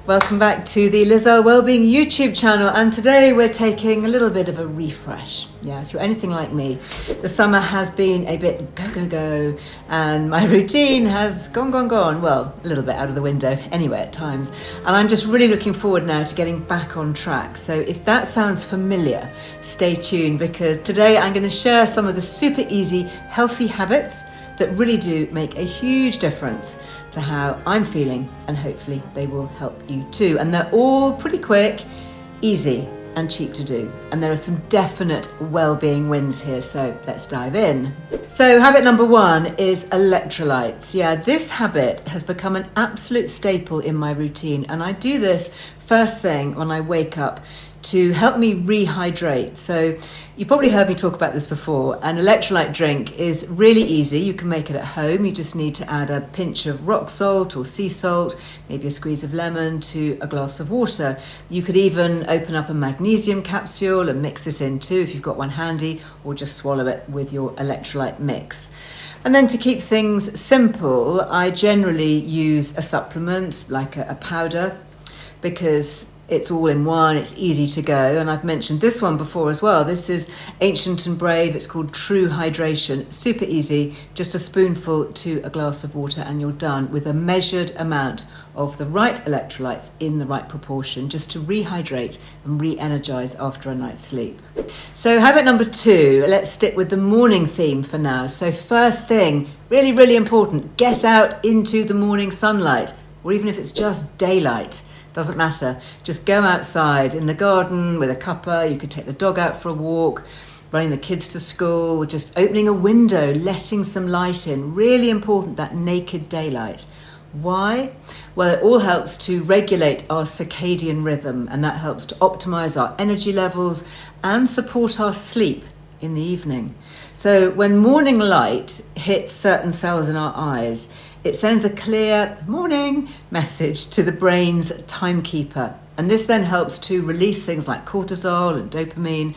Welcome back to the Earle Wellbeing YouTube channel, and today we're taking a little bit of a refresh. Yeah, if you're anything like me, the summer has been a bit go, and my routine has gone. Well, a little bit out of the window anyway at times, and I'm just really looking forward now to getting back on track. So if that sounds familiar, stay tuned, because today I'm going to share some of the super easy, healthy habits that really do make a huge difference to how I'm feeling, and hopefully they will help you too. And they're all pretty quick, easy and cheap to do. And there are some definite well-being wins here, so let's dive in. So habit number 1 is electrolytes. Yeah, this habit has become an absolute staple in my routine, and I do this first thing when I wake up to help me rehydrate. So you probably heard me talk about this before. An electrolyte drink is really easy. You can make it at home. You just need to add a pinch of rock salt or sea salt, maybe a squeeze of lemon to a glass of water. You could even open up a magnesium capsule and mix this in too if you've got one handy, or just swallow it with your electrolyte mix. And then to keep things simple, I generally use a supplement like a powder, because it's all in one, it's easy to go. And I've mentioned this one before as well. This is Ancient and Brave. It's called True Hydration. Super easy, just a spoonful to a glass of water and you're done, with a measured amount of the right electrolytes in the right proportion, just to rehydrate and re-energize after a night's sleep. So habit number 2, let's stick with the morning theme for now. So first thing, really important, get out into the morning sunlight, or even if it's just daylight. Doesn't matter. Just go outside in the garden with a cuppa. You could take the dog out for a walk, running the kids to school, just opening a window, letting some light in. Really important, that naked daylight. Why? Well, it all helps to regulate our circadian rhythm, and that helps to optimize our energy levels and support our sleep in the evening. So when morning light hits certain cells in our eyes, it sends a clear morning message to the brain's timekeeper. And this then helps to release things like cortisol and dopamine.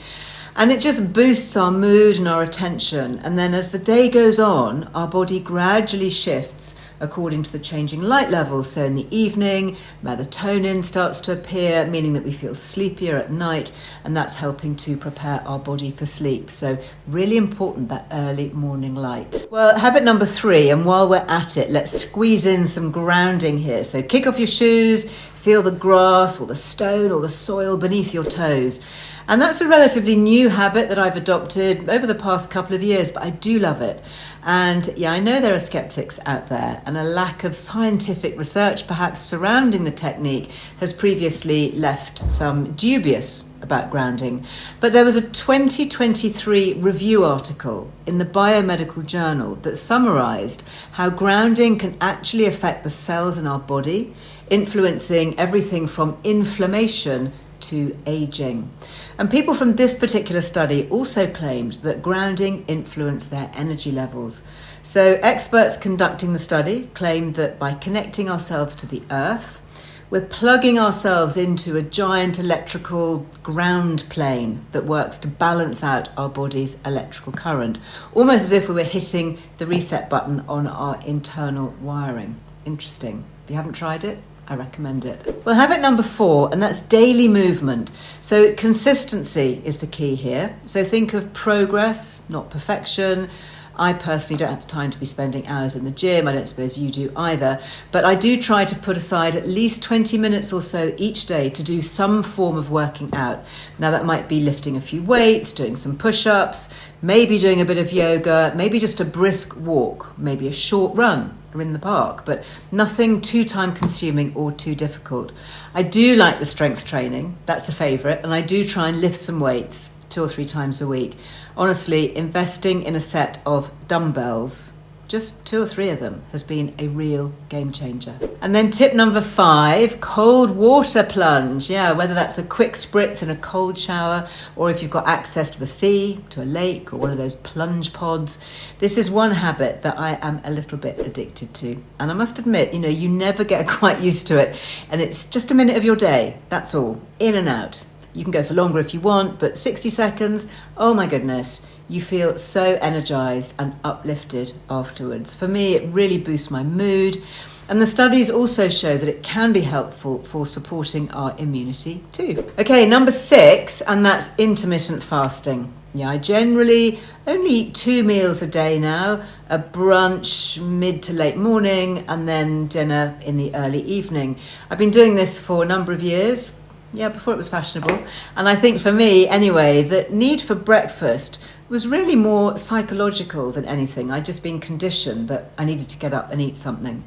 And it just boosts our mood and our attention. And then as the day goes on, our body gradually shifts according to the changing light levels. So in the evening, melatonin starts to appear, meaning that we feel sleepier at night, and that's helping to prepare our body for sleep. So really important, that early morning light. Well, habit number 3, and while we're at it, let's squeeze in some grounding here. So kick off your shoes, feel the grass or the stone or the soil beneath your toes. And that's a relatively new habit that I've adopted over the past couple of years, but I do love it. And yeah, I know there are skeptics out there, and a lack of scientific research perhaps surrounding the technique has previously left some dubious about grounding. But there was a 2023 review article in the Biomedical Journal that summarized how grounding can actually affect the cells in our body, influencing everything from inflammation to aging. And people from this particular study also claimed that grounding influenced their energy levels. So experts conducting the study claimed that by connecting ourselves to the earth, we're plugging ourselves into a giant electrical ground plane that works to balance out our body's electrical current, almost as if we were hitting the reset button on our internal wiring. Interesting. If you haven't tried it, I recommend it. Well, habit number 4, and that's daily movement. So consistency is the key here. So think of progress, not perfection. I personally don't have the time to be spending hours in the gym. I don't suppose you do either. But I do try to put aside at least 20 minutes or so each day to do some form of working out. Now that might be lifting a few weights, doing some push-ups, maybe doing a bit of yoga, maybe just a brisk walk, maybe a short run in the park, but nothing too time consuming or too difficult. I do like the strength training, that's a favourite, and I do try and lift some weights 2 or 3 times a week. Honestly, investing in a set of dumbbells, just 2 or 3 of them, has been a real game changer. And then tip number 5, cold water plunge. Yeah, whether that's a quick spritz in a cold shower, or if you've got access to the sea, to a lake, or one of those plunge pods. This is one habit that I am a little bit addicted to. And I must admit, you never get quite used to it. And it's just a minute of your day, that's all, in and out. You can go for longer if you want, but 60 seconds, oh my goodness, you feel so energized and uplifted afterwards. For me, it really boosts my mood. And the studies also show that it can be helpful for supporting our immunity too. Okay, number 6, and that's intermittent fasting. Yeah, I generally only eat 2 meals a day now, a brunch mid to late morning and then dinner in the early evening. I've been doing this for a number of years, before it was fashionable. And I think for me anyway, the need for breakfast was really more psychological than anything. I'd just been conditioned that I needed to get up and eat something.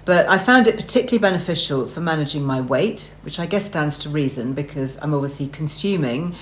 But I found it particularly beneficial for managing my weight, which I guess stands to reason because I'm obviously consuming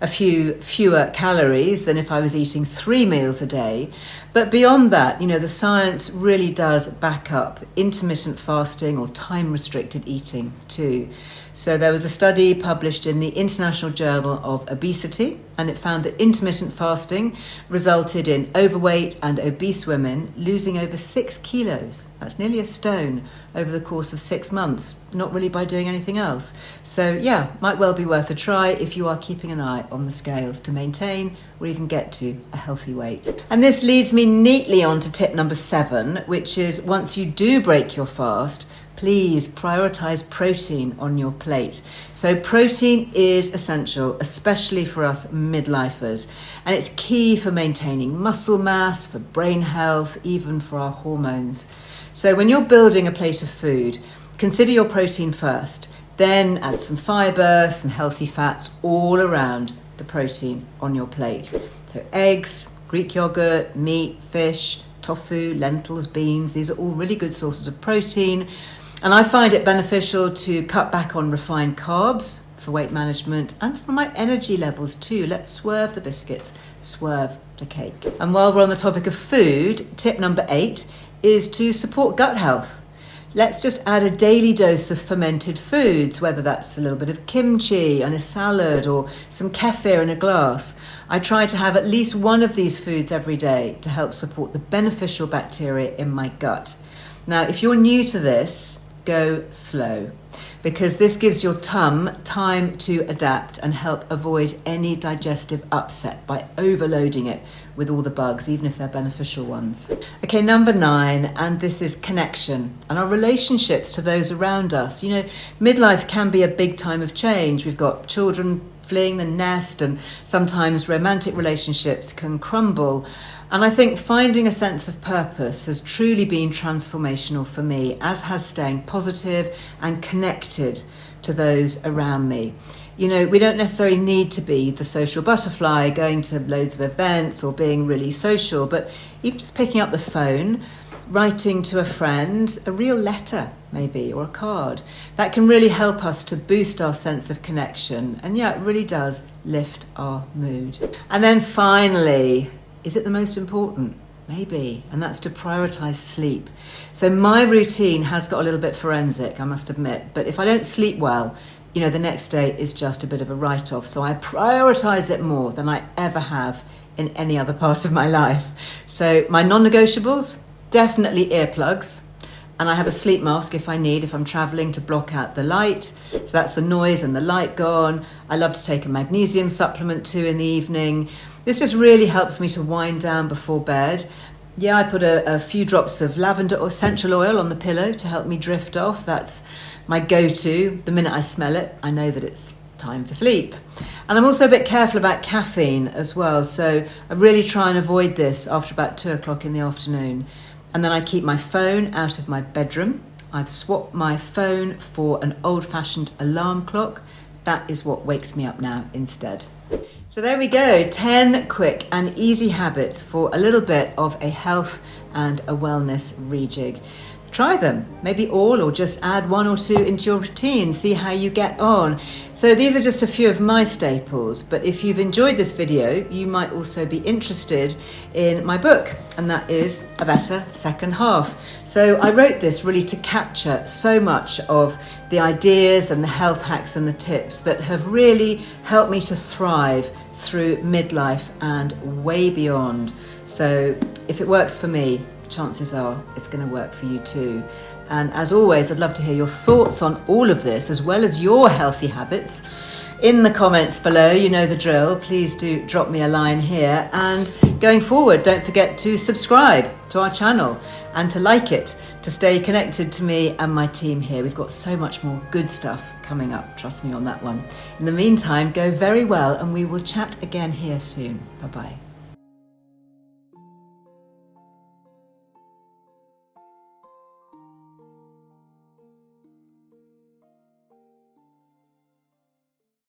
a few fewer calories than if I was eating 3 meals a day. But beyond that, the science really does back up intermittent fasting or time-restricted eating too. So there was a study published in the International Journal of Obesity, and it found that intermittent fasting resulted in overweight and obese women losing over 6 kilos. That's nearly a stone over the course of 6 months, not really by doing anything else. So might well be worth a try if you are keeping an eye on the scales to maintain or even get to a healthy weight. And this leads me neatly on to tip number 7, which is once you do break your fast, please prioritise protein on your plate. So protein is essential, especially for us midlifers, and it's key for maintaining muscle mass, for brain health, even for our hormones. So when you're building a plate of food, consider your protein first, then add some fibre, some healthy fats all around the protein on your plate. So eggs, Greek yogurt, meat, fish, tofu, lentils, beans, these are all really good sources of protein. And I find it beneficial to cut back on refined carbs for weight management and for my energy levels too. Let's swerve the biscuits, swerve the cake. And while we're on the topic of food, tip number 8 is to support gut health. Let's just add a daily dose of fermented foods, whether that's a little bit of kimchi in a salad or some kefir in a glass. I try to have at least one of these foods every day to help support the beneficial bacteria in my gut. Now, if you're new to this, go slow, because this gives your tum time to adapt and help avoid any digestive upset by overloading it with all the bugs, even if they're beneficial ones. Okay, number 9, and this is connection and our relationships to those around us. Midlife can be a big time of change. We've got children fleeing the nest, and sometimes romantic relationships can crumble. And I think finding a sense of purpose has truly been transformational for me, as has staying positive and connected to those around me. We don't necessarily need to be the social butterfly, going to loads of events or being really social, but even just picking up the phone, writing to a friend, a real letter maybe, or a card, that can really help us to boost our sense of connection. And it really does lift our mood. And then finally, is it the most important? Maybe, and that's to prioritise sleep. So my routine has got a little bit forensic, I must admit, but if I don't sleep well, the next day is just a bit of a write-off. So I prioritise it more than I ever have in any other part of my life. So my non-negotiables, definitely earplugs, and I have a sleep mask if I'm travelling, to block out the light. So that's the noise and the light gone. I love to take a magnesium supplement too in the evening. This just really helps me to wind down before bed. I put a few drops of lavender or essential oil on the pillow to help me drift off. That's my go-to. The minute I smell it, I know that it's time for sleep. And I'm also a bit careful about caffeine as well. So I really try and avoid this after about 2 o'clock in the afternoon. And then I keep my phone out of my bedroom. I've swapped my phone for an old-fashioned alarm clock. That is what wakes me up now instead. So there we go, 10 quick and easy habits for a little bit of a health and a wellness rejig. Try them, maybe all, or just add 1 or 2 into your routine, see how you get on. So these are just a few of my staples, but if you've enjoyed this video, you might also be interested in my book, and that is A Better Second Half. So I wrote this really to capture so much of the ideas and the health hacks and the tips that have really helped me to thrive through midlife and way beyond. So if it works for me, chances are it's going to work for you too. And as always, I'd love to hear your thoughts on all of this, as well as your healthy habits, in the comments below. You know the drill. Please do drop me a line here. And going forward, don't forget to subscribe to our channel and to like it, to stay connected to me and my team here. We've got so much more good stuff coming up. Trust me on that one. In the meantime, go very well, and we will chat again here soon. Bye-bye.